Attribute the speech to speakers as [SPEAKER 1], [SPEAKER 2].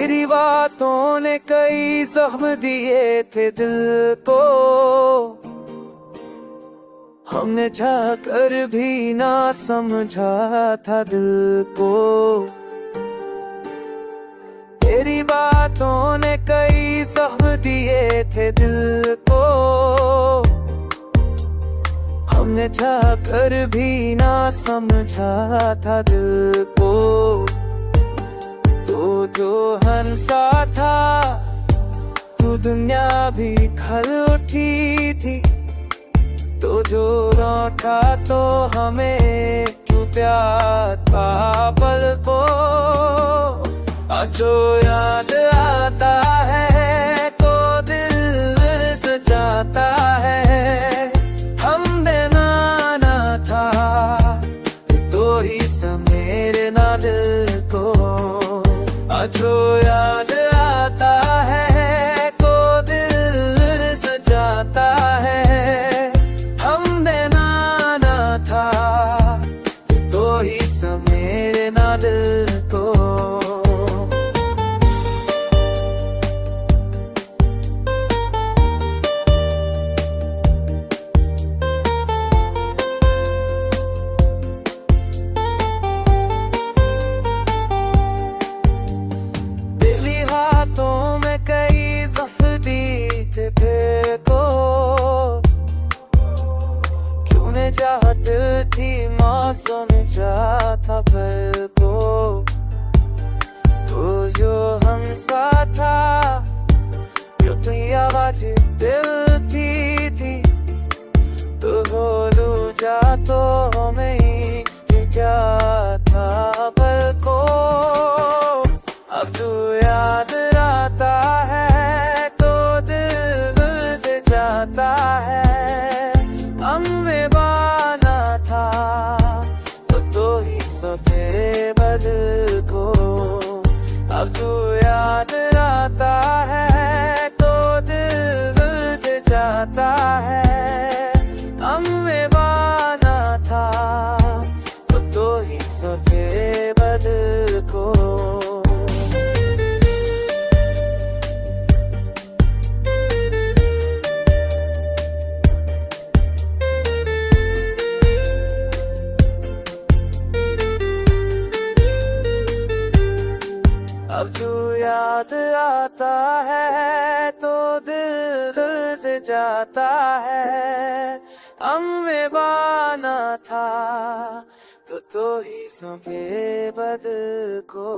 [SPEAKER 1] तेरी बातों ने कई जख्म दिए थे दिल को, हमने चाह कर भी ना समझा था दिल को। तेरी बातों ने कई जख्म दिए थे दिल को, हमने चाह कर भी ना समझा था दिल को। तो जो हंसा था तू दुनिया भी खल उठी थी, तो जो रोता तो हमें क्यों प्यार था पल को। जो याद आता है तो दिल सजाता है, हमने नाना था तो ही समेरना दिल को। जो याद आता है तो दिल सजाता है, हमने नाना था तो ही समेरना दिल को। चाहती थी मौसम चाहता पल को, तो जो हमसा था जो कोई आवाज दिल थी, तो बोलू जा तो हमें ही क्या था पल को। अब तू याद आता है तो दिल से जाता है, हमें बाना था तो ही सफे बदल को। अब तू याद आता है तो दिल से जाता है, हमें बाना था तो ही सफे बदल को। अब तू याद आता है तो दिल से जाता है, हमें बाना था तो ही सौंपे बदल को।